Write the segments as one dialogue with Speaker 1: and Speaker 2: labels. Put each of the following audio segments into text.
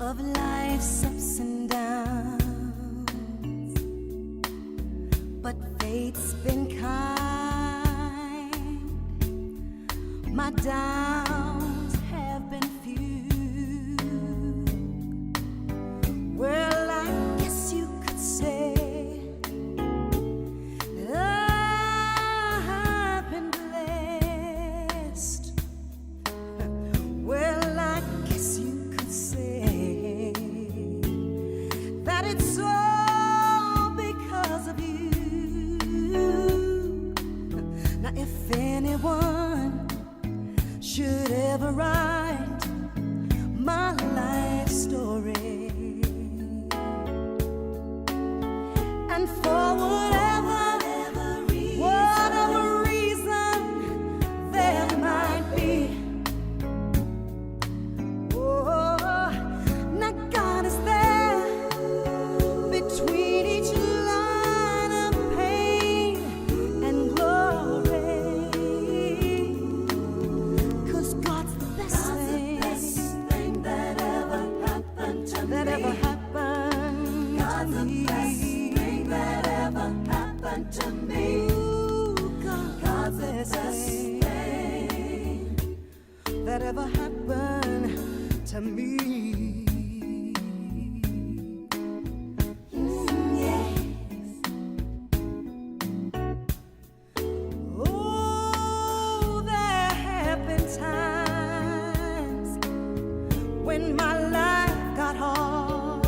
Speaker 1: of life's ups and downs, but fate's been kind. My downs have been few. Well, I guess you could say I've been blessed. Well, I guess you could say that it's all because of you. Now, if anyone should ever write my life story, and for whatever reason there might be, oh, now God is there between each line of pain and glory. 'Cause God's the best thing that ever happened to me. God's the best thing that ever happened to me. God's the best thing that ever happened to me. Yes. Oh, there have been times when my life got hard,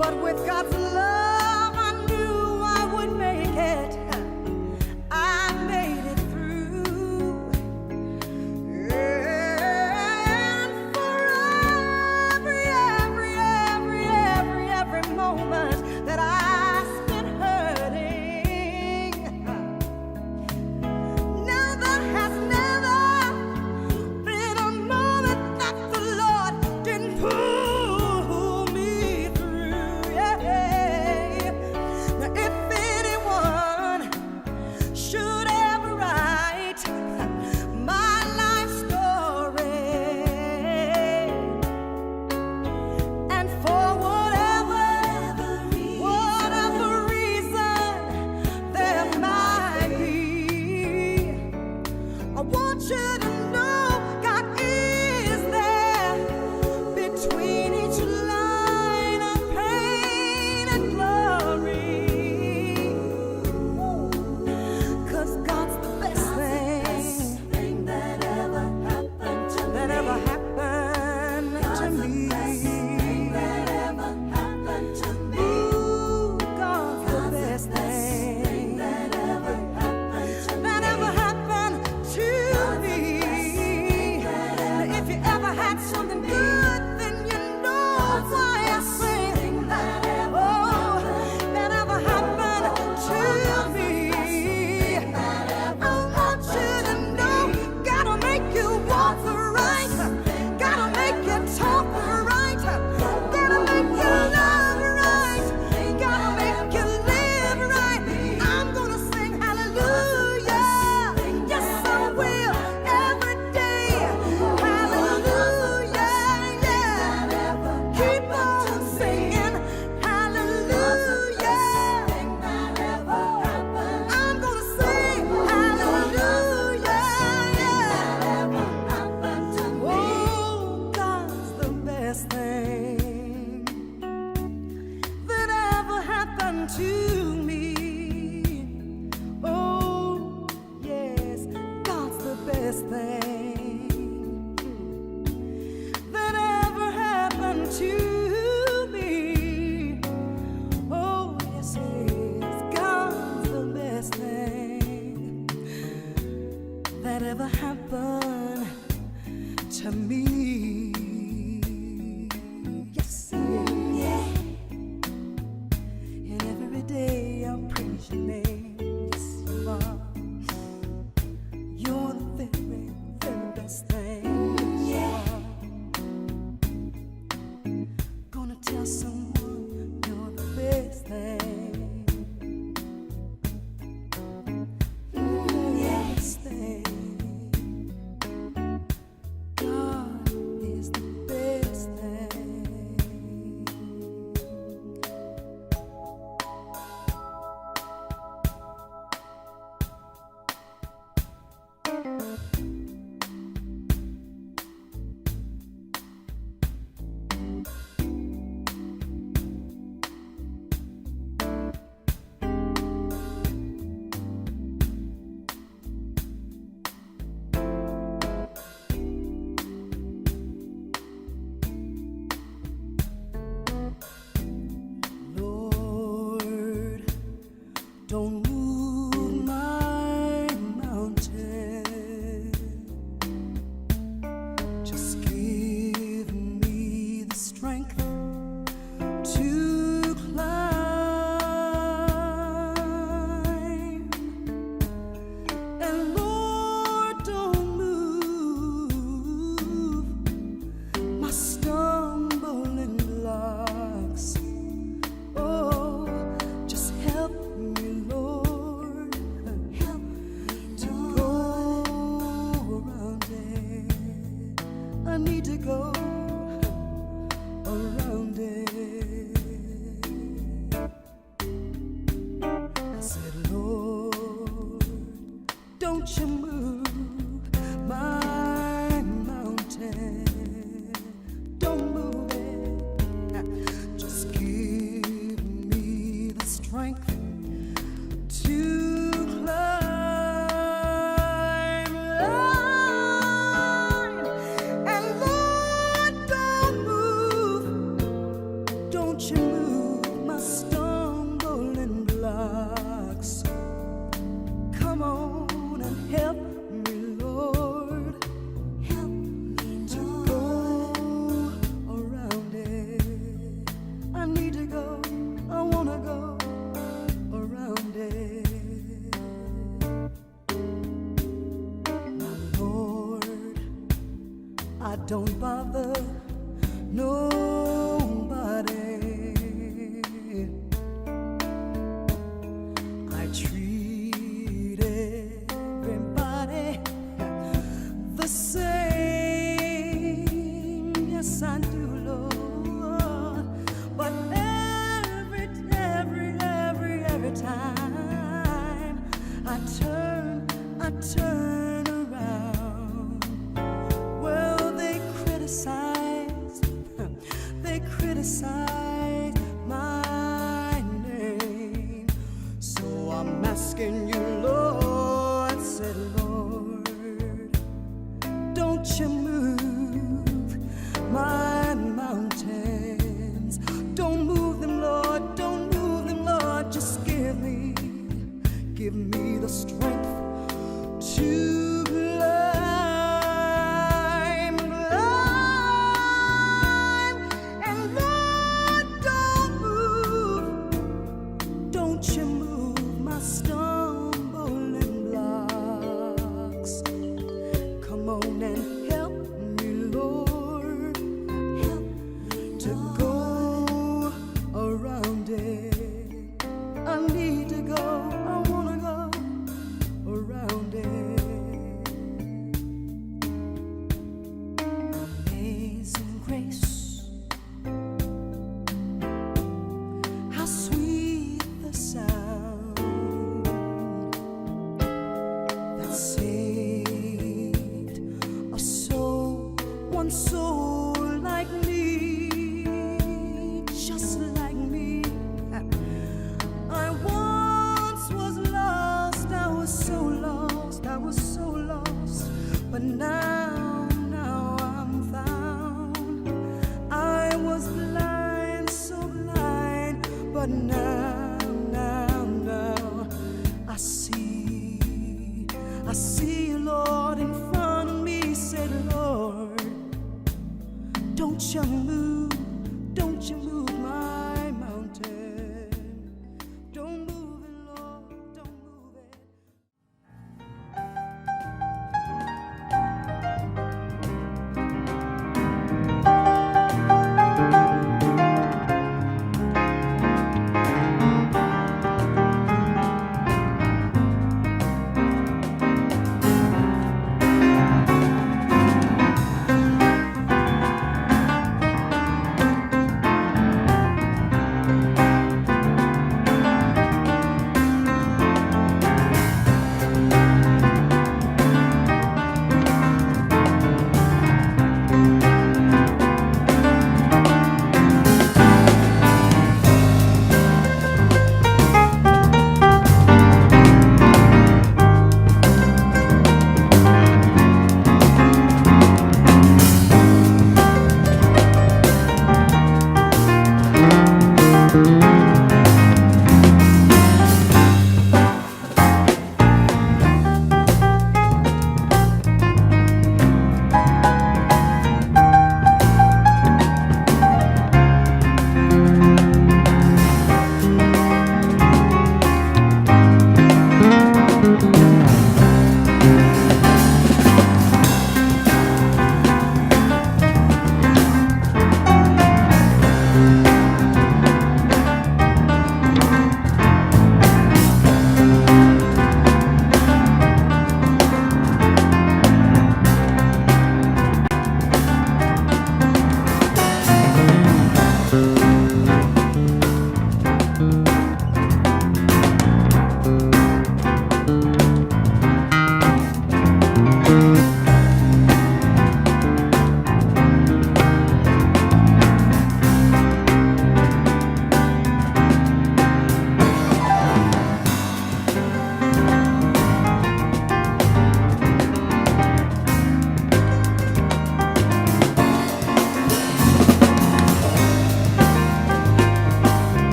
Speaker 1: but with God's love I knew I would make it. I made it through. And for every moment that I spent hurting, now there has never been a moment that the Lord didn't pull me through. Yeah. Now, if anyone should ever write my life story, and for whatever reason there might be, I want you to know God is there between each line of pain and glory. 'Cause God's the best thing that ever happened to me. God's the best thing that ever happened to me. God's the best thing that ever happened to me. Now, if you ever had something good, then you know why I sing. Oh, that ever happened to me. I want you to know, gotta make you walk right, gotta make you talk right, gotta make you love right, gotta make you live right. I'm gonna sing hallelujah. Yes, I will, every day. Hallelujah, yeah. Keep on singing hallelujah. I'm gonna sing hallelujah, yeah. Oh, God's the best thing that ever happened to me. Oh, yes, God's the best thing that ever happened to me. Oh, yes, it is. God's the best thing that ever happened to me. Yes, yeah. And every day I'll praise your name. Yes, you are. You're the very, very best thing. Yeah. Gonna tell someone you're the best thing. Yes, thing. God don't move my mountain. Just give me the strength to climb. And Lord, don't move my stumbling blocks. Oh, just help me, Lord, help me to go around it. I need to go around it. I said, Lord, don't you move my mountain. Don't move it. Just give me the strength to climb. And Lord, don't you move my stumbling blocks. Come on and help me, Lord, help me to go around it. I need to go, I wanna go around it. My Lord, I don't bother nobody. I treat everybody the same. Yes, I do, Lord. But every time I turn around, well, they criticize my name. So I'm asking you, Lord, said Lord, don't you move my mountains. Don't move them, Lord, don't move them, Lord. Just give me the strength to climb. And Lord, don't you move my stumbling blocks. Come on and help me, Lord, help me to go around it. I need to go, I wanna go around it. Amazing grace, how sweet the sound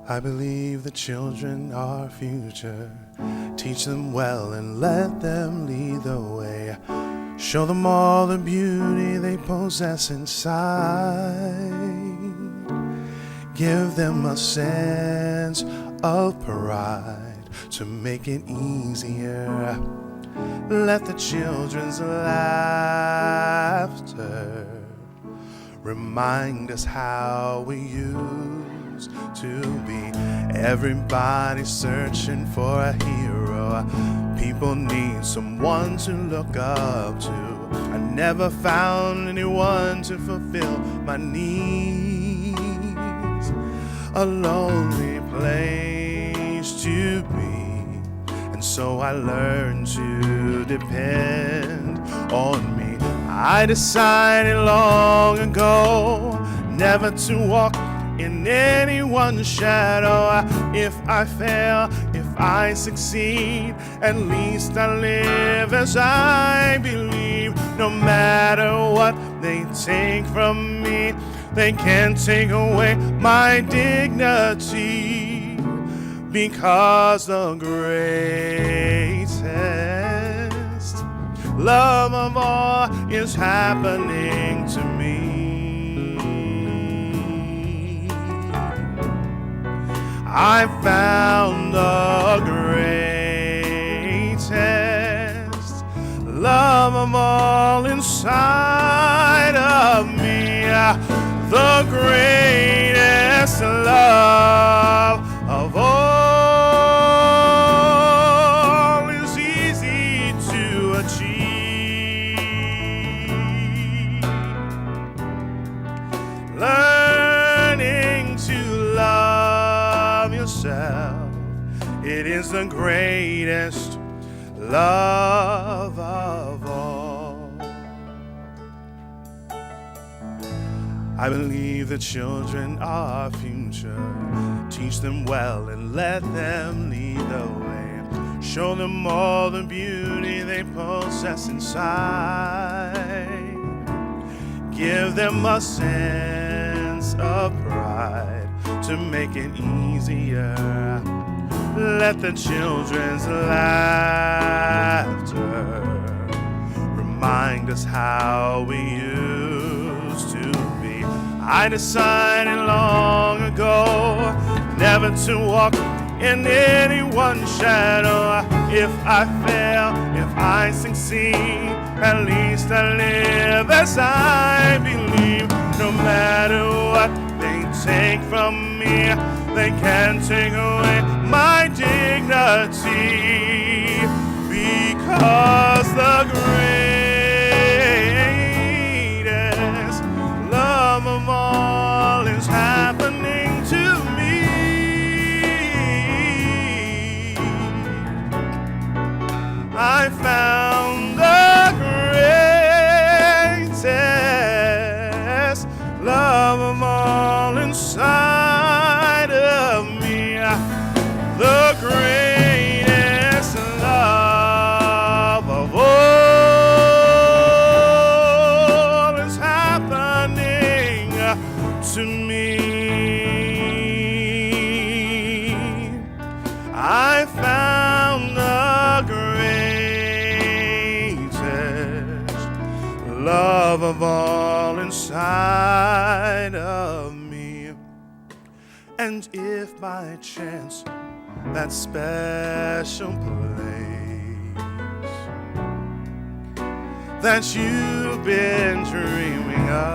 Speaker 2: I believe the children are our future. Teach them well and let them lead the way. Show them all the beauty they possess inside. Give them a sense of pride to make it easier. Let the children's laughter remind us how we used to be. Everybody's searching for a hero. People need someone to look up to. I never found anyone to fulfill my needs. A lonely place to be, and so I learned to depend on me. I decided long ago never to walk in anyone's shadow. If I fail, if I succeed, at least I live as I believe. No matter what they take from me, they can't take away my dignity, because the greatest love of all is happening to me. I found the greatest love of all inside of me. The greatest love of all is easy to achieve. Learning to love yourself, it is the greatest love of all. I believe the children are our future. Teach them well and let them lead the way. Show them all the beauty they possess inside. Give them a sense of pride to make it easier. Let the children's laughter remind us how we used to be. I decided long ago never to walk in anyone's shadow. If I fail, if I succeed, at least I live as I believe. No matter what they take from me, they can't take away my dignity, because the greatest love of all is happening to me. I found the greatest love of all inside of me. The greatest love of all is happening to me. I found the greatest love of all inside of me. And if by chance that special place that you've been dreaming of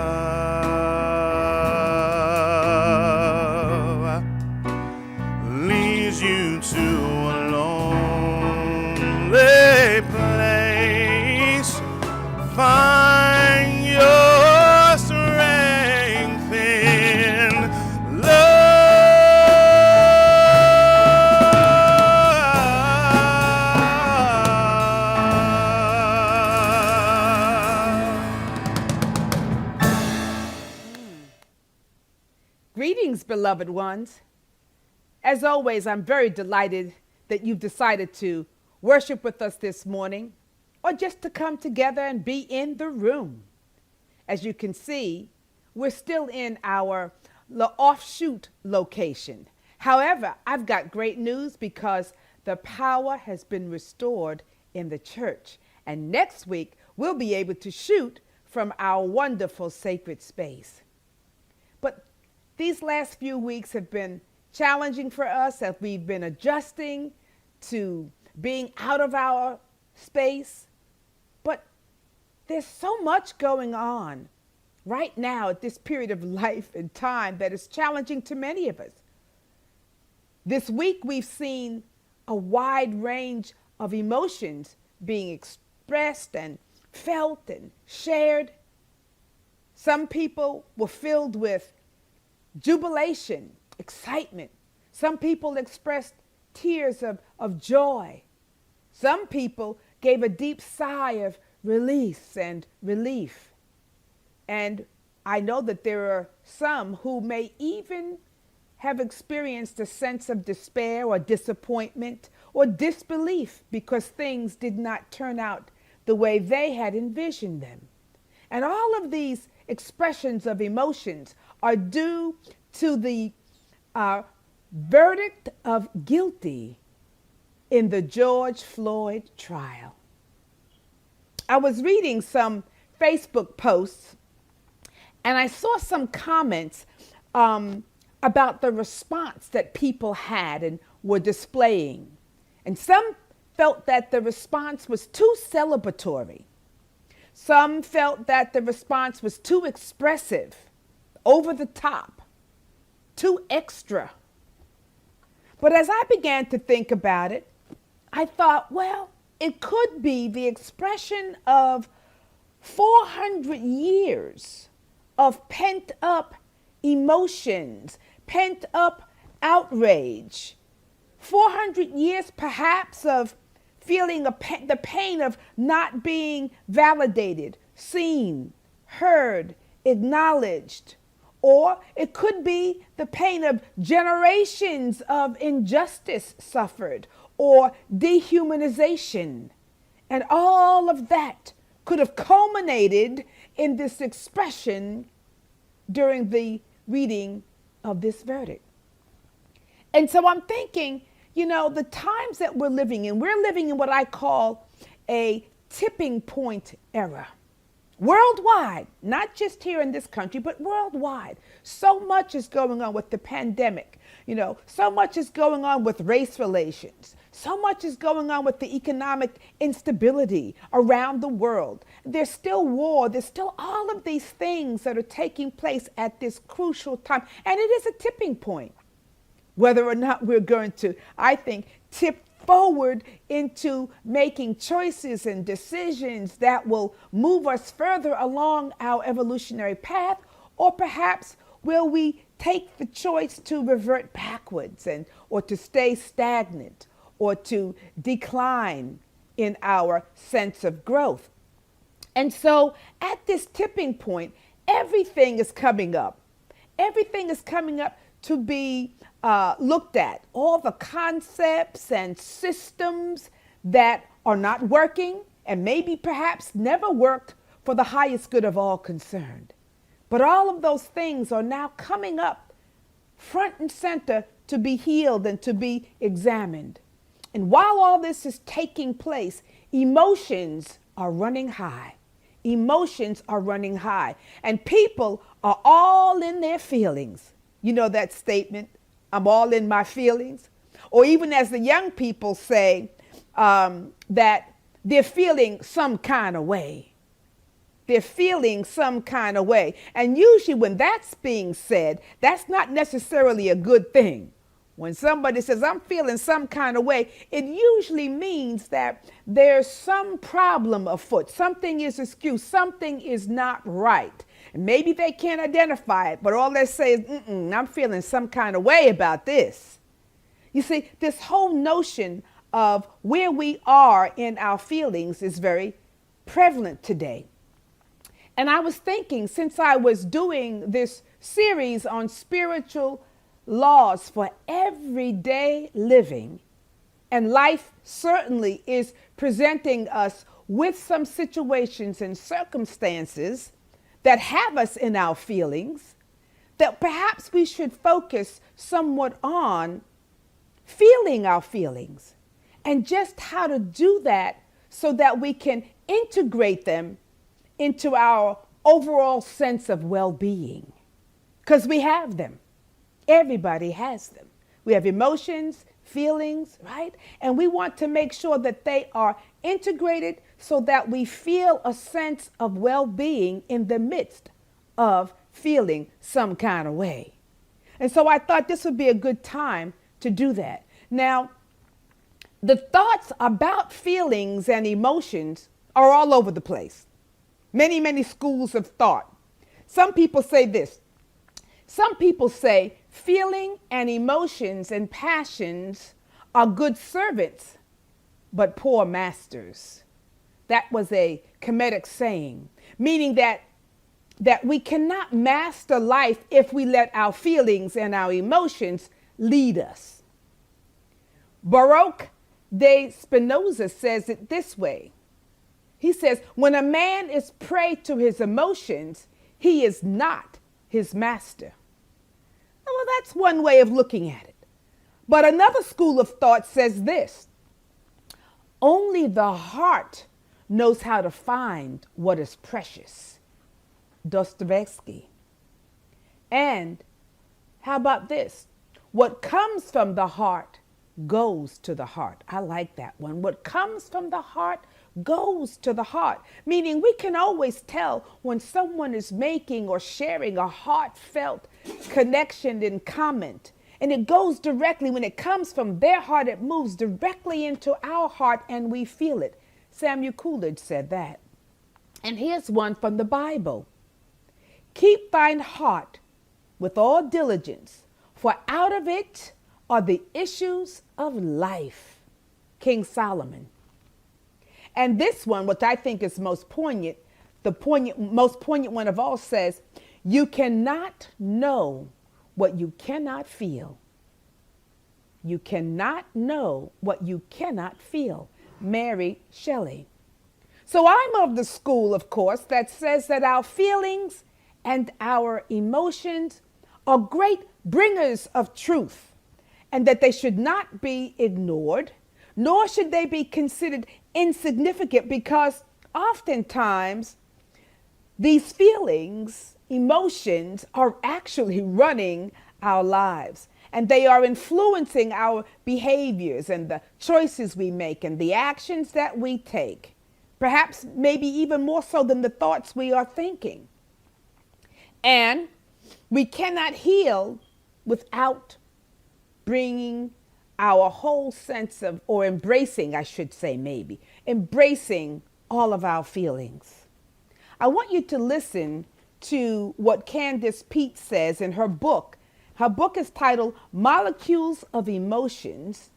Speaker 2: leads you to a lonely place, find your strength in
Speaker 3: Greetings, beloved ones. As always, I'm very delighted that you've decided to worship with us this morning, or just to come together and be in the room. As you can see, we're still in our offshoot location. However, I've got great news because the power has been restored in the church. And next week, we'll be able to shoot from our wonderful sacred space. But these last few weeks have been challenging for us as we've been adjusting to being out of our space. But there's so much going on right now at this period of life and time that is challenging to many of us. This week, we've seen a wide range of emotions being expressed and felt and shared. Some people were filled with jubilation, excitement. Some people expressed tears of joy. Some people gave a deep sigh of release and relief. And I know that there are some who may even have experienced a sense of despair or disappointment or disbelief because things did not turn out the way they had envisioned them. And all of these expressions of emotions are due to the verdict of guilty in the George Floyd trial. I was reading some Facebook posts and I saw some comments about the response that people had and were displaying. And some felt that the response was too celebratory. Some felt that the response was too expressive, over the top, too extra. But as I began to think about it, I thought, well, it could be the expression of 400 years of pent-up emotions, pent-up outrage, 400 years perhaps of feeling the pain of not being validated, seen, heard, acknowledged. Or it could be the pain of generations of injustice suffered or dehumanization. And all of that could have culminated in this expression during the reading of this verdict. And so I'm thinking, the times that we're living in what I call a tipping point era. Worldwide, not just here in this country, but worldwide. So much is going on with the pandemic. So much is going on with race relations. So much is going on with the economic instability around the world. There's still war. There's still all of these things that are taking place at this crucial time. And it is a tipping point. Whether or not we're going to, I think, tip forward into making choices and decisions that will move us further along our evolutionary path, or perhaps will we take the choice to revert backwards or to stay stagnant or to decline in our sense of growth. And so at this tipping point, everything is coming up. Everything is coming up to be looked at. All the concepts and systems that are not working and maybe perhaps never worked for the highest good of all concerned. But all of those things are now coming up front and center to be healed and to be examined. And while all this is taking place, emotions are running high. Emotions are running high. And people are all in their feelings. You know that statement, I'm all in my feelings? Or even as the young people say, that they're feeling some kind of way. They're feeling some kind of way. And usually when that's being said, that's not necessarily a good thing. When somebody says, I'm feeling some kind of way, it usually means that there's some problem afoot. Something is askew. Something is not right. And maybe they can't identify it, but all they say is, I'm feeling some kind of way about this. You see, this whole notion of where we are in our feelings is very prevalent today. And I was thinking, since I was doing this series on spiritual laws for everyday living, and life certainly is presenting us with some situations and circumstances that have us in our feelings, that perhaps we should focus somewhat on feeling our feelings and just how to do that so that we can integrate them into our overall sense of well-being. Because we have them. Everybody has them. We have emotions, feelings, right? And we want to make sure that they are integrated so that we feel a sense of well-being in the midst of feeling some kind of way. And so I thought this would be a good time to do that. Now, the thoughts about feelings and emotions are all over the place. Many, many schools of thought. Some people say this. Some people say feeling and emotions and passions are good servants, but poor masters. That was a Kemetic saying, meaning that we cannot master life if we let our feelings and our emotions lead us. Baruch de Spinoza says it this way. He says, when a man is prey to his emotions, he is not his master. Well, that's one way of looking at it. But another school of thought says this. Only the heart knows how to find what is precious. Dostoevsky. And how about this? What comes from the heart goes to the heart. I like that one. What comes from the heart goes to the heart. Meaning we can always tell when someone is making or sharing a heartfelt connection and comment. And it goes directly, when it comes from their heart, it moves directly into our heart and we feel it. Samuel Coolidge said that. And here's one from the Bible. Keep thine heart with all diligence, for out of it are the issues of life. King Solomon. And this one, which I think is most poignant, most poignant one of all says, you cannot know what you cannot feel. You cannot know what you cannot feel. Mary Shelley. So I'm of the school, of course, that says that our feelings and our emotions are great bringers of truth, and that they should not be ignored, nor should they be considered insignificant, because oftentimes these feelings, emotions are actually running our lives, and they are influencing our behaviors and the choices we make and the actions that we take, perhaps maybe even more so than the thoughts we are thinking. And we cannot heal without bringing our whole sense of, or embracing, I should say maybe, embracing all of our feelings. I want you to listen to what Candace Pete says in her book. Her book is titled Molecules of Emotions,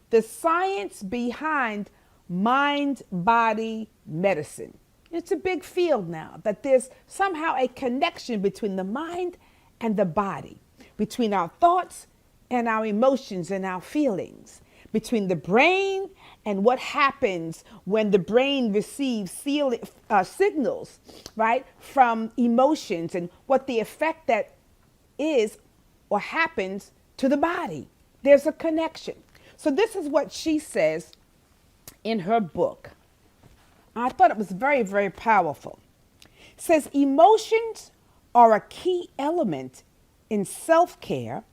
Speaker 3: The Science Behind Mind-Body Medicine. It's a big field now, that there's somehow a connection between the mind and the body, between our thoughts and our emotions and our feelings, between the brain and what happens when the brain receives signals, right, from emotions, and what the effect that is or happens to the body. There's a connection. So this is what she says in her book. I thought it was very, very powerful. It says, emotions are a key element in self-care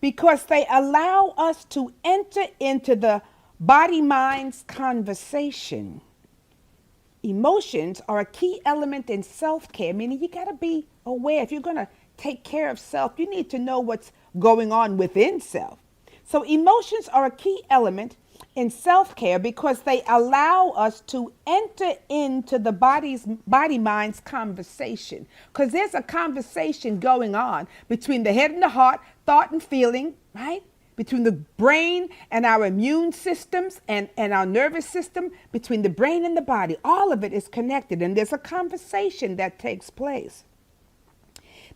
Speaker 3: because they allow us to enter into the body-mind's conversation. Emotions are a key element in self-care, meaning you got to be aware. If you're going to take care of self, you need to know what's going on within self. So emotions are a key element in self-care because they allow us to enter into the body-mind's conversation. Because there's a conversation going on between the head and the heart, thought and feeling, right? Between the brain and our immune systems and our nervous system, between the brain and the body. All of it is connected, and there's a conversation that takes place.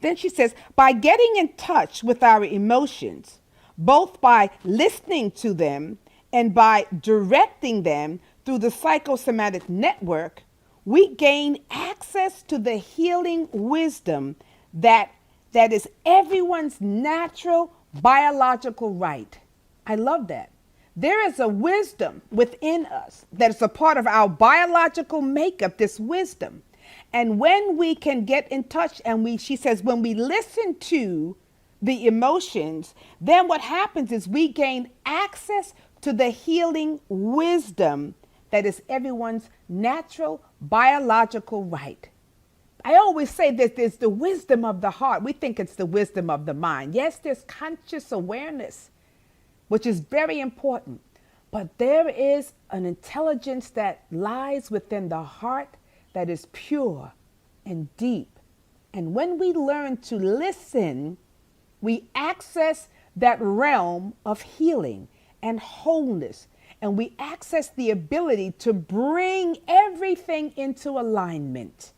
Speaker 3: Then she says, by getting in touch with our emotions, both by listening to them and by directing them through the psychosomatic network, we gain access to the healing wisdom that that is everyone's natural biological right. I love that. There is a wisdom within us that is a part of our biological makeup, this wisdom. And when we can get in touch and she says, when we listen to the emotions, then what happens is we gain access to the healing wisdom that is everyone's natural biological right. I always say that there's the wisdom of the heart. We think it's the wisdom of the mind. Yes, there's conscious awareness, which is very important. But there is an intelligence that lies within the heart that is pure and deep. And when we learn to listen, we access that realm of healing and wholeness. And we access the ability to bring everything into alignment.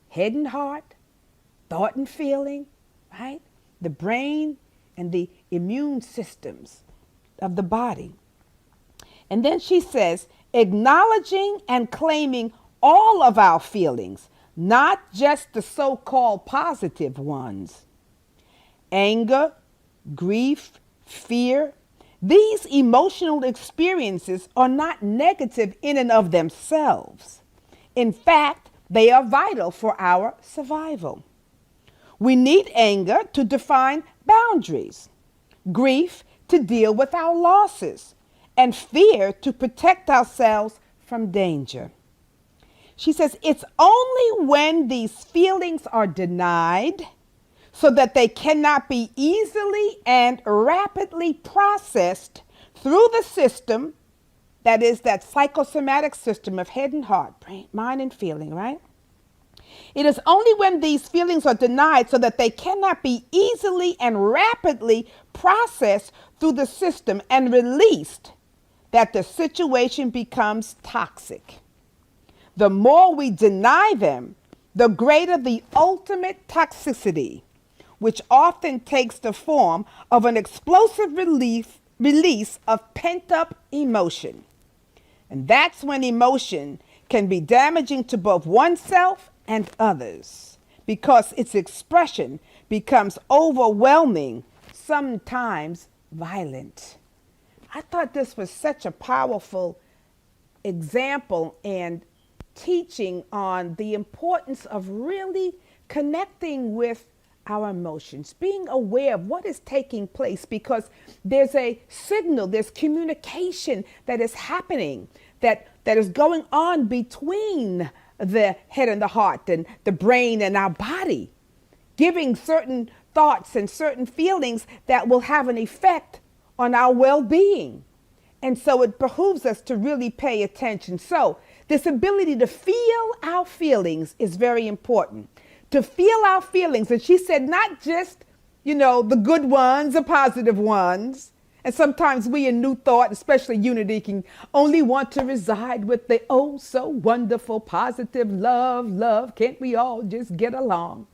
Speaker 3: Head and heart, thought and feeling, right? The brain and the immune systems of the body. And then she says, acknowledging and claiming all of our feelings, not just the so-called positive ones. Anger, grief, fear, these emotional experiences are not negative in and of themselves. In fact, they are vital for our survival. We need anger to define boundaries, grief to deal with our losses, and fear to protect ourselves from danger. She says it's only when these feelings are denied so that they cannot be easily and rapidly processed through the system, that is that psychosomatic system of head and heart, brain, mind and feeling, right? It is only when these feelings are denied so that they cannot be easily and rapidly processed through the system and released that the situation becomes toxic. The more we deny them, the greater the ultimate toxicity, which often takes the form of an explosive release of pent-up emotion. And that's when emotion can be damaging to both oneself and others, because its expression becomes overwhelming, sometimes violent. I thought this was such a powerful example and teaching on the importance of really connecting with our emotions, being aware of what is taking place, because there's a signal, there's communication that is happening, that is going on between the head and the heart and the brain and our body, giving certain thoughts and certain feelings that will have an effect on our well-being. And so it behooves us to really pay attention. So this ability to feel our feelings is very important. To feel our feelings. And she said, not just, the good ones, the positive ones. And sometimes we in New Thought, especially Unity, can only want to reside with the oh so wonderful, positive love. Can't we all just get along?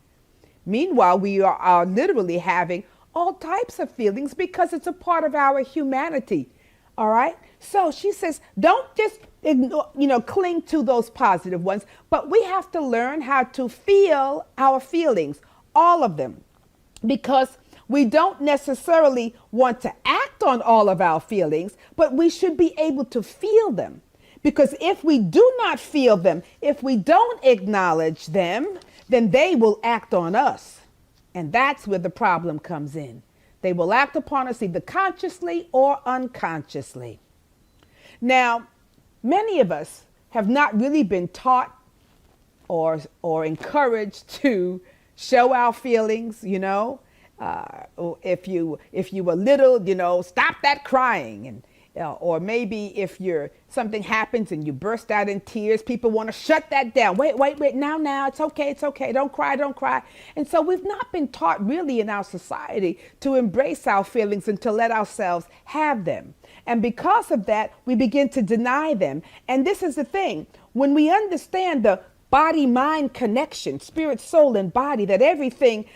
Speaker 3: Meanwhile, we are literally having all types of feelings because it's a part of our humanity. All right. So she says, don't just ignore, cling to those positive ones, but we have to learn how to feel our feelings, all of them, because we don't necessarily want to act on all of our feelings, but we should be able to feel them. Because if we do not feel them, if we don't acknowledge them, then they will act on us. And that's where the problem comes in. They will act upon us either consciously or unconsciously. Now, many of us have not really been taught or encouraged to show our feelings, if you were little, stop that crying. And or maybe if something happens and you burst out in tears, people want to shut that down. Wait, now, it's okay. Don't cry. And so we've not been taught really in our society to embrace our feelings and to let ourselves have them. And because of that, we begin to deny them. And this is the thing. When we understand the body-mind connection, spirit, soul, and body, that everything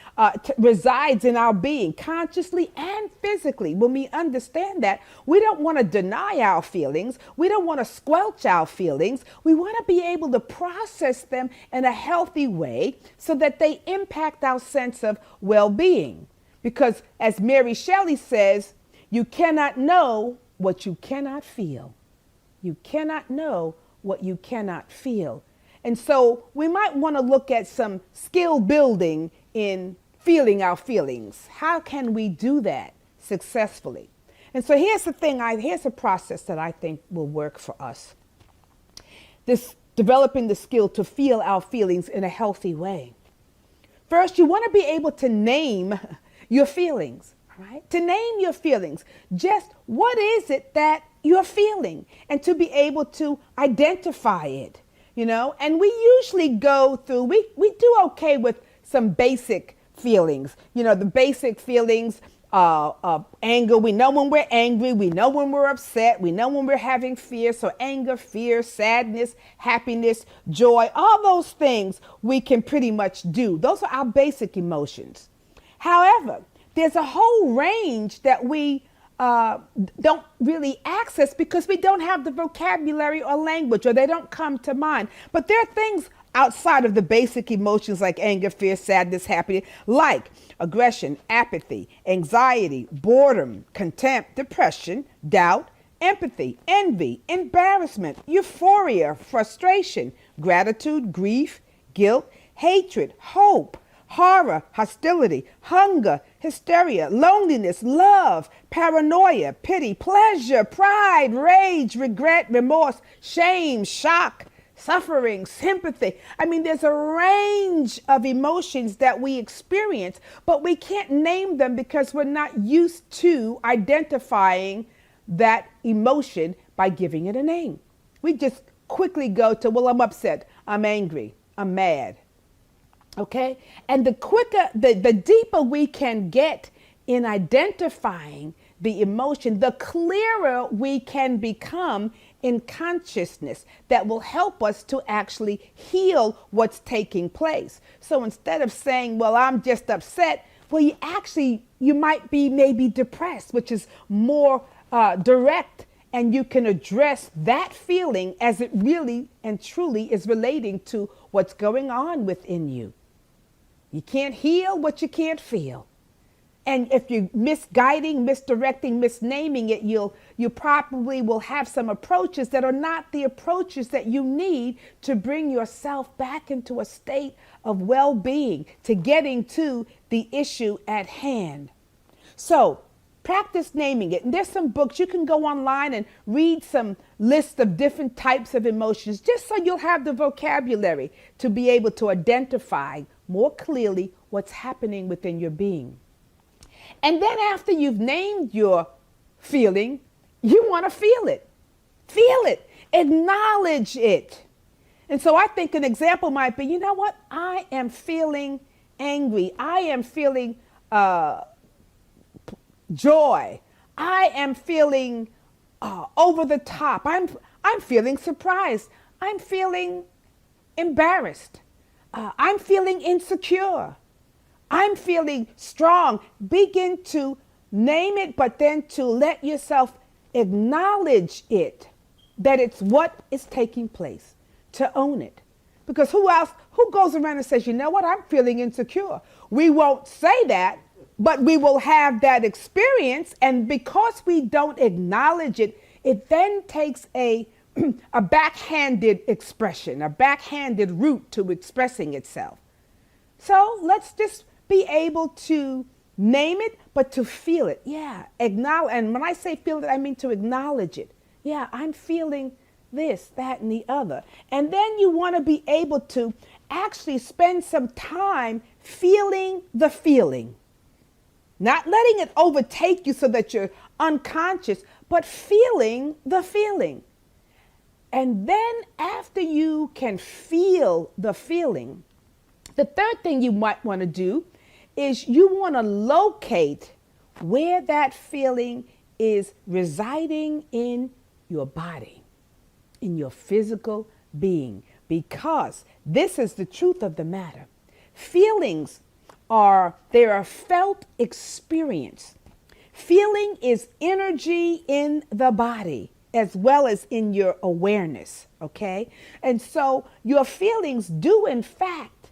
Speaker 3: resides in our being, consciously and physically. When we understand that, we don't want to deny our feelings. We don't want to squelch our feelings. We want to be able to process them in a healthy way so that they impact our sense of well-being. Because as Mary Shelley says, you cannot know what you cannot feel. You cannot know what you cannot feel. And so we might want to look at some skill building in feeling our feelings. How can we do that successfully? And so here's a process that I think will work for us. This developing the skill to feel our feelings in a healthy way. First, you want to be able to name your feelings, right? To name your feelings. Just what is it that you're feeling, and to be able to identify it, and we usually go through, we do okay with some basic feelings, the basic feelings of anger. We know when we're angry, we know when we're upset, we know when we're having fear. So anger, fear, sadness, happiness, joy, all those things we can pretty much do. Those are our basic emotions. However, there's a whole range that we don't really access because we don't have the vocabulary or language, or they don't come to mind. But there are things outside of the basic emotions like anger, fear, sadness, happiness, like aggression, apathy, anxiety, boredom, contempt, depression, doubt, empathy, envy, embarrassment, euphoria, frustration, gratitude, grief, guilt, hatred, hope, horror, hostility, hunger, hysteria, loneliness, love, paranoia, pity, pleasure, pride, rage, regret, remorse, shame, shock, suffering, sympathy. I mean, there's a range of emotions that we experience, but we can't name them because we're not used to identifying that emotion by giving it a name. We just quickly go to, well, I'm upset, I'm angry, I'm mad. Okay? And the deeper we can get in identifying the emotion, the clearer we can become in consciousness that will help us to actually heal what's taking place. So instead of saying, well, I'm just upset, well, you might be maybe depressed, which is more direct, and you can address that feeling as it really and truly is relating to what's going on within you. You can't heal what you can't feel. And if you're misguiding, misdirecting, misnaming it, you probably will have some approaches that are not the approaches that you need to bring yourself back into a state of well-being, to getting to the issue at hand. So practice naming it. And there's some books. You can go online and read some lists of different types of emotions, just so you'll have the vocabulary to be able to identify more clearly what's happening within your being. And then after you've named your feeling, you want to feel it. Feel it. Acknowledge it. And so I think an example might be, you know what? I am feeling angry. I am feeling joy. I am feeling over the top. I'm feeling surprised. I'm feeling embarrassed. I'm feeling insecure. I'm feeling strong. Begin to name it, but then to let yourself acknowledge it, that it's what is taking place, to own it. Because who goes around and says, you know what, I'm feeling insecure? We won't say that, but we will have that experience. And because we don't acknowledge it, it then takes a backhanded expression, a backhanded route to expressing itself. So let's just be able to name it, but to feel it. Yeah, acknowledge. And when I say feel it, I mean to acknowledge it. Yeah, I'm feeling this, that, and the other. And then you want to be able to actually spend some time feeling the feeling. Not letting it overtake you so that you're unconscious, but feeling the feeling. And then after you can feel the feeling, the third thing you might want to do is you want to locate where that feeling is residing in your body, in your physical being. because this is the truth of the matter. Feelings they are felt experience. Feeling is energy in the body as well as in your awareness, okay? And so your feelings do in fact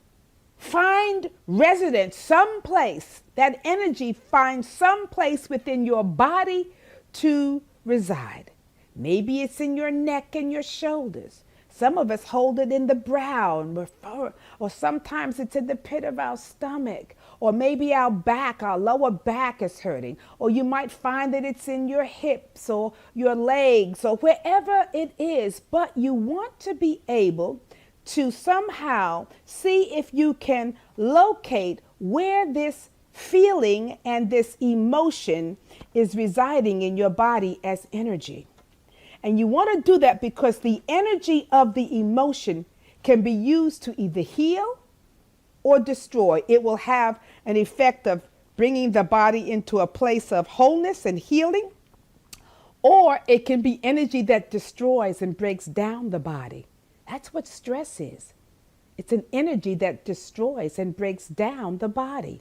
Speaker 3: find residence someplace. That energy finds some place within your body to reside. Maybe it's in your neck and your shoulders. Some of us hold it in the brow, or sometimes it's in the pit of our stomach, or maybe our back, our lower back is hurting, or you might find that it's in your hips or your legs or wherever it is. But you want to be able to somehow see if you can locate where this feeling and this emotion is residing in your body as energy. And you want to do that because the energy of the emotion can be used to either heal or destroy. It will have an effect of bringing the body into a place of wholeness and healing, or it can be energy that destroys and breaks down the body. That's what stress is. It's an energy that destroys and breaks down the body.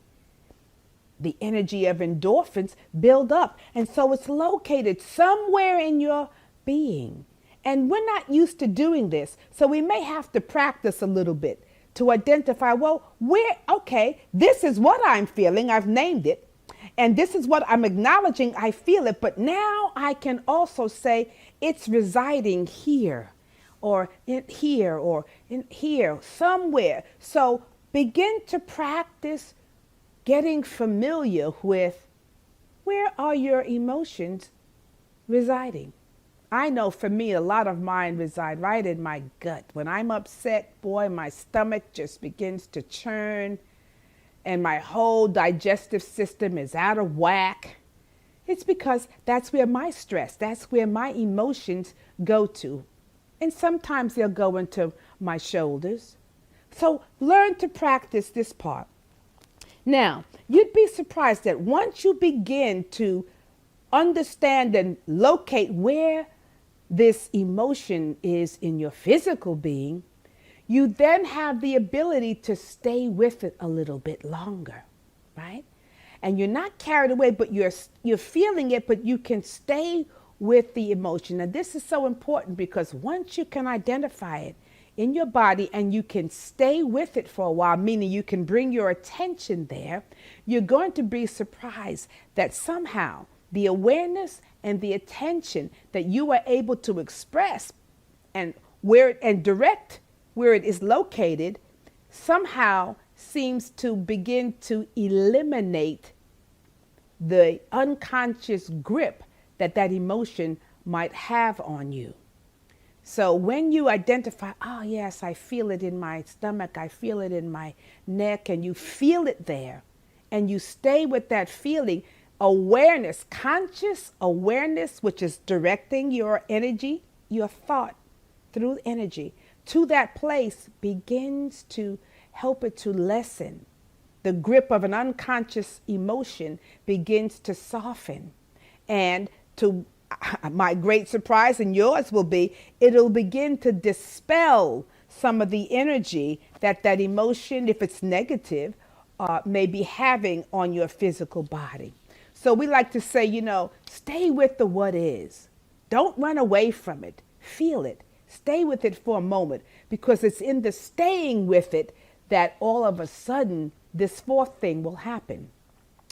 Speaker 3: The energy of endorphins build up, and so it's located somewhere in your being. And we're not used to doing this, so we may have to practice a little bit to identify, this is what I'm feeling, I've named it, and this is what I'm acknowledging, I feel it, but now I can also say it's residing here, or in here, or in here, somewhere. So begin to practice getting familiar with where are your emotions residing. I know for me, a lot of mine reside right in my gut. When I'm upset, boy, my stomach just begins to churn and my whole digestive system is out of whack. It's because that's where my stress, that's where my emotions go to. And sometimes they'll go into my shoulders. So learn to practice this part. Now, you'd be surprised that once you begin to understand and locate where this emotion is in your physical being, you then have the ability to stay with it a little bit longer, right? And you're not carried away, but you're feeling it, but you can stay with the emotion. And this is so important because once you can identify it in your body and you can stay with it for a while, meaning you can bring your attention there, you're going to be surprised that somehow the awareness and the attention that you are able to express and direct where it is located somehow seems to begin to eliminate the unconscious grip that emotion might have on you. So when you identify, oh yes, I feel it in my stomach, I feel it in my neck, and you feel it there, and you stay with that feeling, awareness, conscious awareness, which is directing your energy, your thought through energy to that place, begins to help it to lessen. The grip of an unconscious emotion begins to soften. And to my great surprise, and yours will be, it'll begin to dispel some of the energy that emotion, if it's negative, may be having on your physical body. So we like to say, stay with the what is. Don't run away from it. Feel it. Stay with it for a moment, because it's in the staying with it that all of a sudden this fourth thing will happen.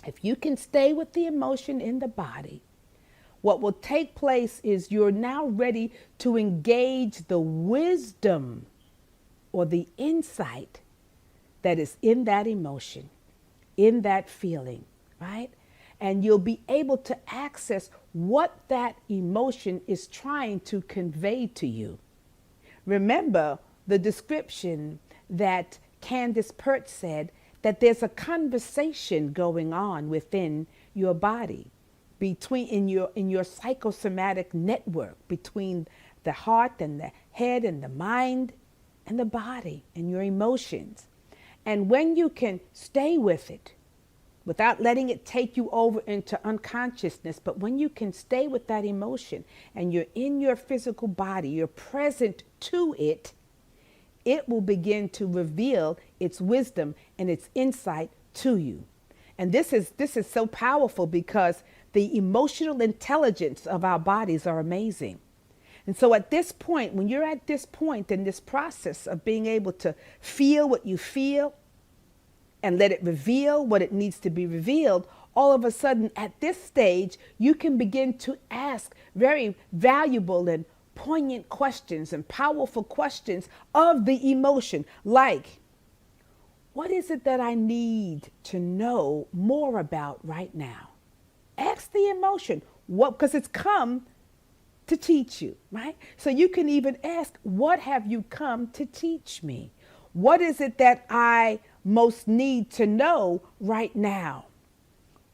Speaker 3: If you can stay with the emotion in the body, what will take place is you're now ready to engage the wisdom or the insight that is in that emotion, in that feeling, right? And you'll be able to access what that emotion is trying to convey to you. Remember the description that Candace Pert said, that there's a conversation going on within your body, in your psychosomatic network between the heart and the head and the mind and the body and your emotions. And when you can stay with it without letting it take you over into unconsciousness, but when you can stay with that emotion and you're in your physical body, you're present to it, it will begin to reveal its wisdom and its insight to you. And this is so powerful because the emotional intelligence of our bodies are amazing. And so at this point, when you're at this point in this process of being able to feel what you feel and let it reveal what it needs to be revealed, all of a sudden at this stage, you can begin to ask very valuable and poignant questions and powerful questions of the emotion, like, what is it that I need to know more about right now? Ask the emotion, what, because it's come to teach you, right? So you can even ask, what have you come to teach me? What is it that I most need to know right now?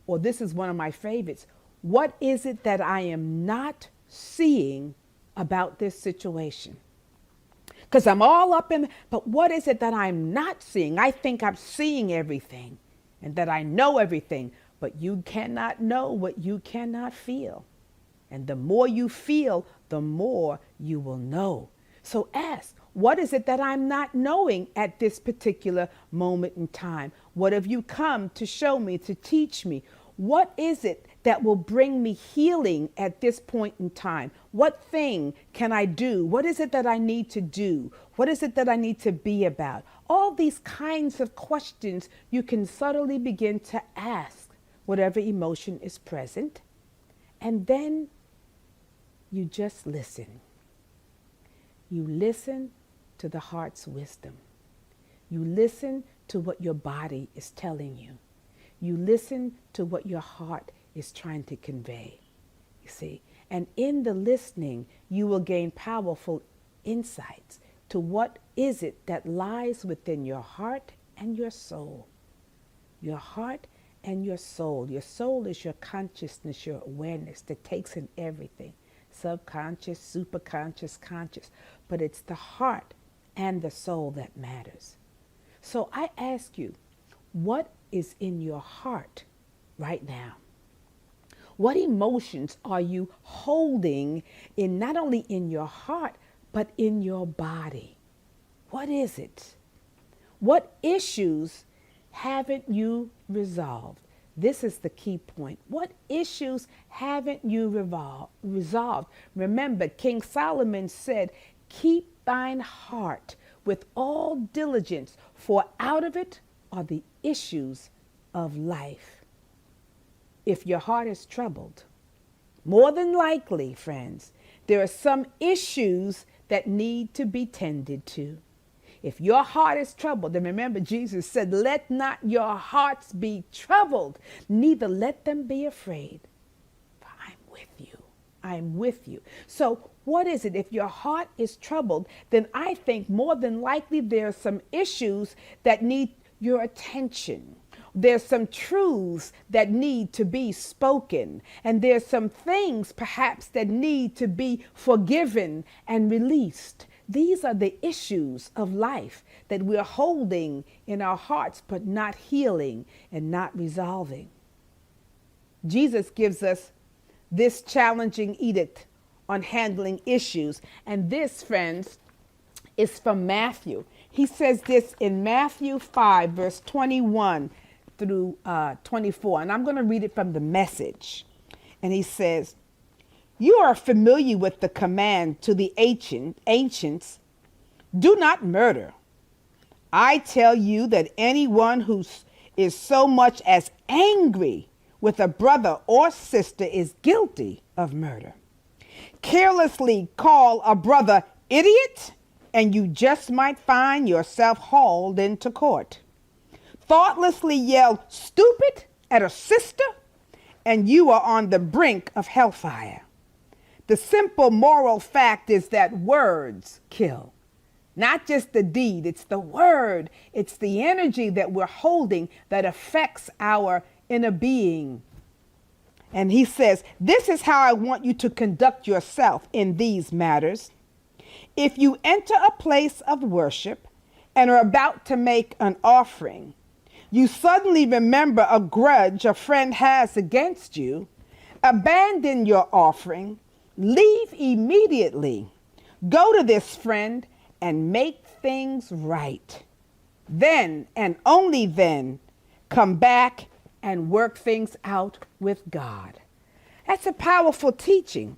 Speaker 3: Or this is one of my favorites. What is it that I am not seeing about this situation? Because I'm all up in, but what is it that I'm not seeing? I think I'm seeing everything and that I know everything, but you cannot know what you cannot feel. And the more you feel, the more you will know. So ask, what is it that I'm not knowing at this particular moment in time? What have you come to show me, to teach me? What is it that will bring me healing at this point in time? What thing can I do? What is it that I need to do? What is it that I need to be about? All these kinds of questions you can subtly begin to ask whatever emotion is present. And then you just listen. You listen to the heart's wisdom. You listen to what your body is telling you. You listen to what your heart is trying to convey, you see. And in the listening, you will gain powerful insights to what is it that lies within your heart and your soul. Your heart and your soul. Your soul is your consciousness, your awareness that takes in everything. Subconscious, superconscious, conscious. But it's the heart and the soul that matters. So I ask you, what is in your heart right now? What emotions are you holding in, not only in your heart, but in your body? What is it? What issues haven't you resolved? This is the key point. What issues haven't you resolved? Remember, King Solomon said, keep thine heart with all diligence, for out of it are the issues of life. If your heart is troubled, more than likely, friends, there are some issues that need to be tended to. If your heart is troubled, and remember Jesus said, let not your hearts be troubled, neither let them be afraid. For I'm with you. I'm with you. So what is it? If your heart is troubled, then I think more than likely there are some issues that need your attention. There's some truths that need to be spoken. And there's some things perhaps that need to be forgiven and released. These are the issues of life that we're holding in our hearts, but not healing and not resolving. Jesus gives us this challenging edict on handling issues. And this, friends, is from Matthew. He says this in Matthew 5, verse 21 through 24. And I'm going to read it from the Message. And he says, you are familiar with the command to the ancients, do not murder. I tell you that anyone who is so much as angry with a brother or sister is guilty of murder. Carelessly call a brother idiot, and you just might find yourself hauled into court. Thoughtlessly yell stupid at a sister, and you are on the brink of hellfire. The simple moral fact is that words kill. Not just the deed, it's the word. It's the energy that we're holding that affects our inner being. And he says, this is how I want you to conduct yourself in these matters. If you enter a place of worship and are about to make an offering, you suddenly remember a grudge a friend has against you, abandon your offering, leave immediately, go to this friend and make set things right. Then and only then come back and work things out with God. That's a powerful teaching.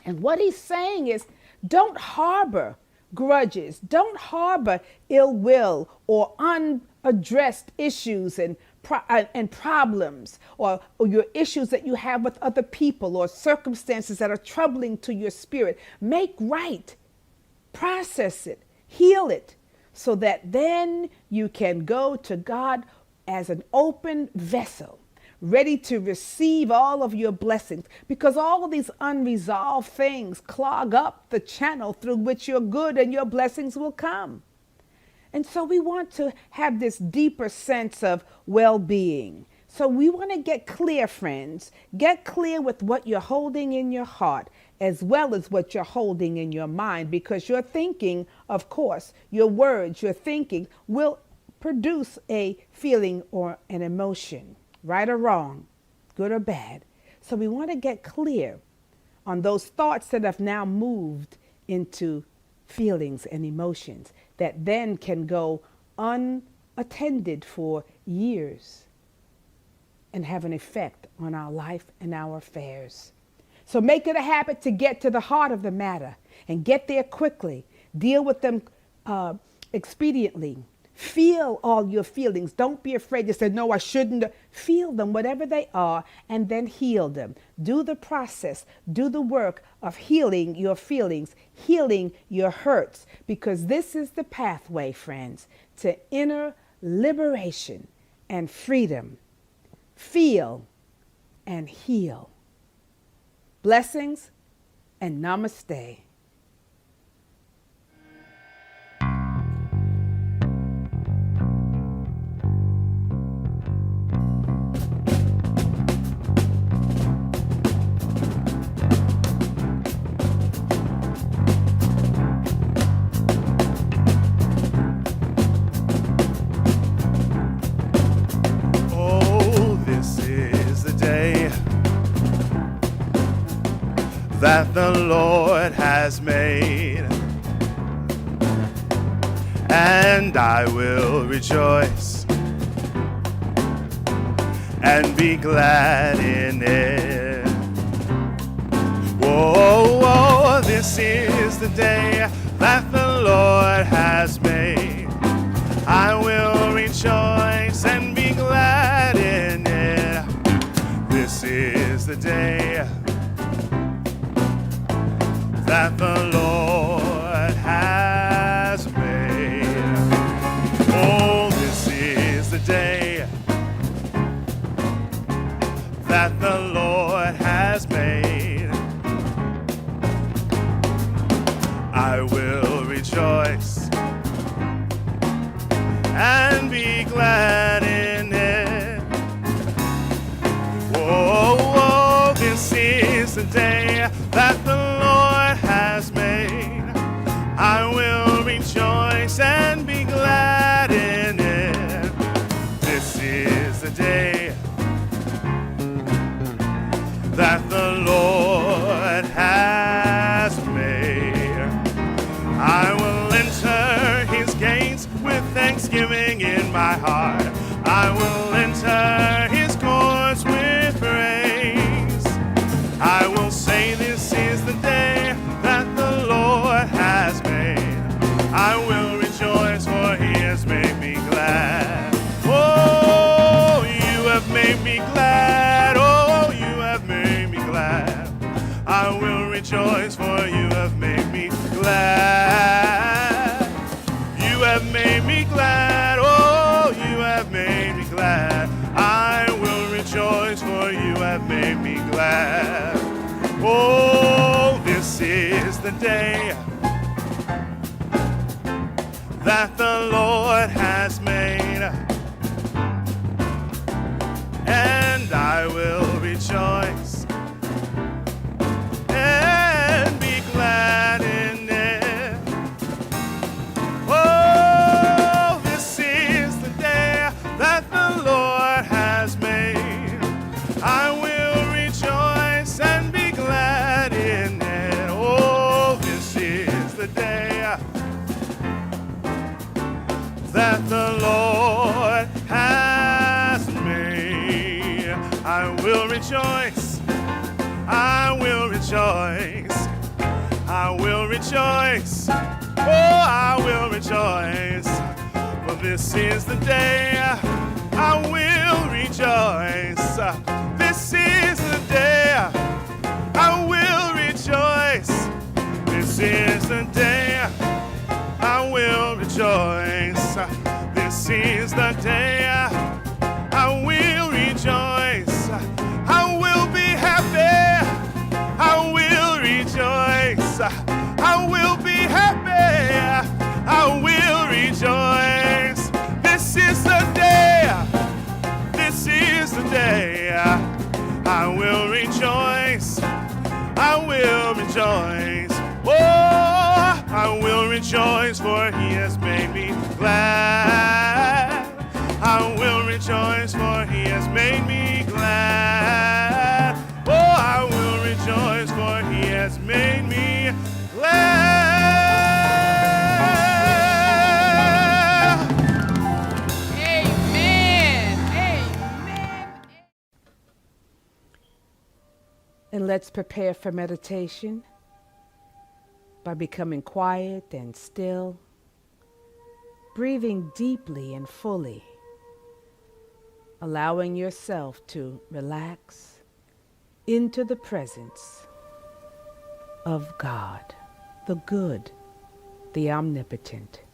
Speaker 3: And what he's saying is, don't harbor grudges. Don't harbor ill will or unaddressed issues and problems, or your issues that you have with other people, or circumstances that are troubling to your spirit. Make right, process it, heal it, so that then you can go to God as an open vessel, ready to receive all of your blessings, because all of these unresolved things clog up the channel through which your good and your blessings will come. And so we want to have this deeper sense of well-being. So we want to get clear, friends. Get clear with what you're holding in your heart, as well as what you're holding in your mind, because your thinking, of course, your words, your thinking will produce a feeling or an emotion, right or wrong, good or bad. So we want to get clear on those thoughts that have now moved into feelings and emotions that then can go unattended for years and have an effect on our life and our affairs. So make it a habit to get to the heart of the matter and get there quickly. Deal with them expediently. Feel all your feelings. Don't be afraid to say, no, I shouldn't. Feel them, whatever they are, and then heal them. Do the process. Do the work of healing your feelings, healing your hurts, because this is the pathway, friends, to inner liberation and freedom. Feel and heal. Blessings and namaste.
Speaker 2: That the Lord has made, and I will rejoice and be glad in it. Whoa, this is the day that the Lord has made. I will rejoice and be glad in it. This is the day that the Lord has made. Oh, this is the day that the Lord has made. I will rejoice and be glad in it. Whoa, this is the day that the Lord has made. I will rejoice and be glad in it. This is the day that the Lord has made. I will enter his gates with thanksgiving in my heart. I will enter his courts with praise. I will say, this is the day that the Lord has made. I will rejoice, for he has made me glad. Oh, you have made me glad. Oh, you have made me glad. I will rejoice, for you have made me glad. You have made me glad. Oh, you have made me glad. I will rejoice, for you have made me glad. Oh, this is the day that the Lord has made, and I will rejoice and be glad in it. Oh, this is the day that the Lord has made. I will rejoice and be glad in it. Oh, this is the day rejoice. I will rejoice. I will rejoice. Oh, I will rejoice. For this is the day I will rejoice. This is the day I will rejoice. This is the day I will rejoice. This is the day I will rejoice. I will be happy. I will rejoice. I will be happy. I will rejoice. This is the day. This is the day I will rejoice. I will rejoice. Oh, I will rejoice, for he has made me glad. I will rejoice, for he has made me glad. Oh, I will rejoice, for he has made me glad.
Speaker 3: Amen. Amen. And let's prepare for meditation by becoming quiet and still, breathing deeply and fully, allowing yourself to relax into the presence of God, the good, the omnipotent.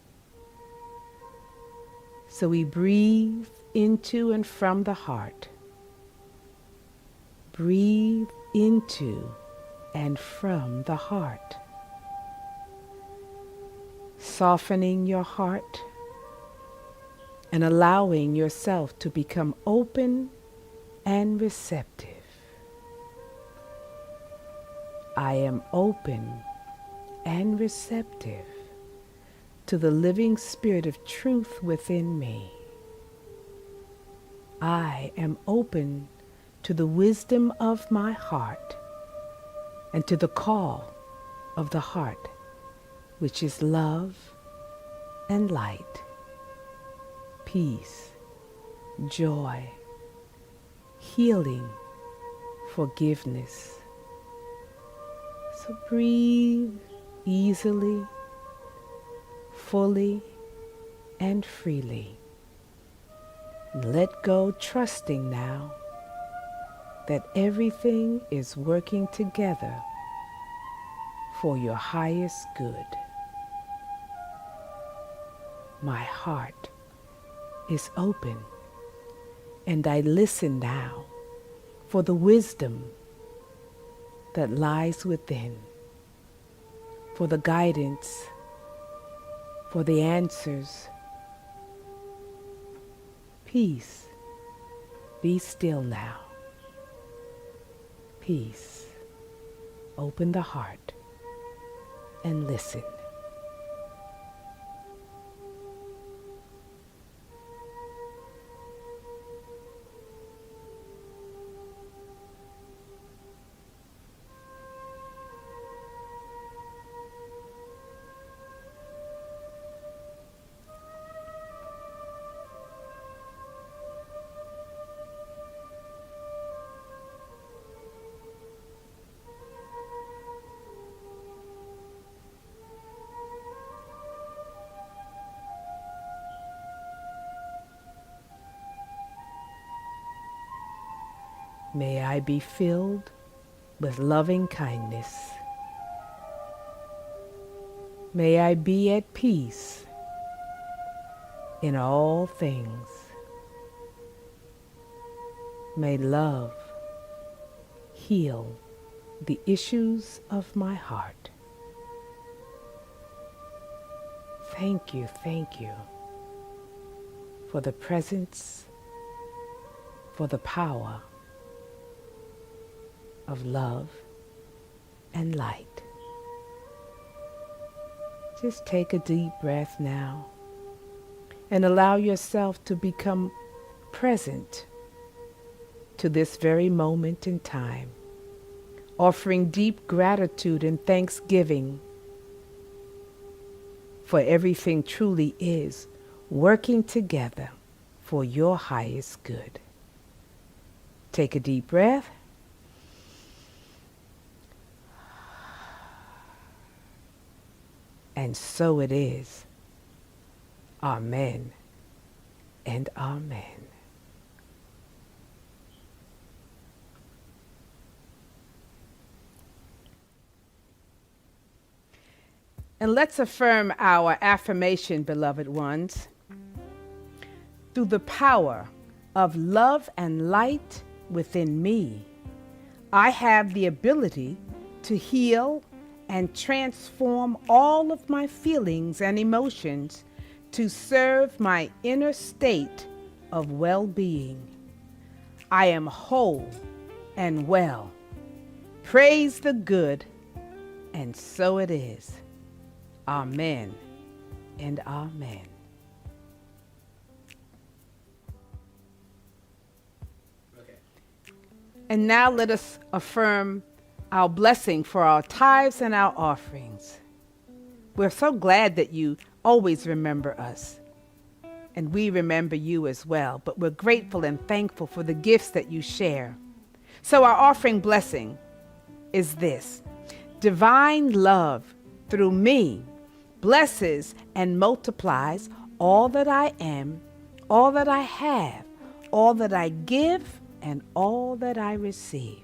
Speaker 3: So we breathe into and from the heart. Breathe into and from the heart, softening your heart and allowing yourself to become open and receptive. I am open and receptive to the living Spirit of truth within me. I am open to the wisdom of my heart and to the call of the heart, which is love and light, peace, joy, healing, forgiveness. So breathe easily, fully, and freely. Let go, trusting now that everything is working together for your highest good. My heart is open, and I listen now for the wisdom that lies within, for the guidance, for the answers. Peace, be still now. Peace, open the heart and listen. May I be filled with loving kindness. May I be at peace in all things. May love heal the issues of my heart. Thank you for the presence, for the power of love and light. Just take a deep breath now and allow yourself to become present to this very moment in time, offering deep gratitude and thanksgiving for everything truly is working together for your highest good. Take a deep breath. And so it is. Amen and amen. And let's affirm our affirmation, beloved ones. Through the power of love and light within me, I have the ability to heal and transform all of my feelings and emotions to serve my inner state of well-being. I am whole and well. Praise the good, and so it is. Amen and amen.
Speaker 4: Okay.
Speaker 3: And now let us affirm our blessing for our tithes and our offerings. We're so glad that you always remember us, and we remember you as well, but we're grateful and thankful for the gifts that you share. So our offering blessing is this: divine love through me blesses and multiplies all that I am, all that I have, all that I give, and all that I receive.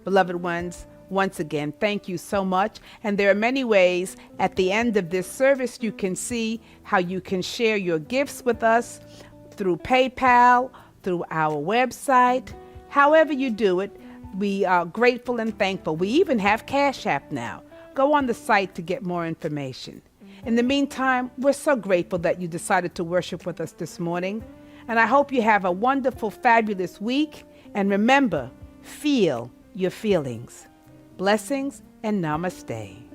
Speaker 3: Beloved ones, once again, thank you so much. And there are many ways at the end of this service you can see how you can share your gifts with us through PayPal, through our website. However you do it, we are grateful and thankful. We even have Cash App now. Go on the site to get more information. In the meantime, we're so grateful that you decided to worship with us this morning. And I hope you have a wonderful, fabulous week. And remember, feel your feelings. Blessings and namaste.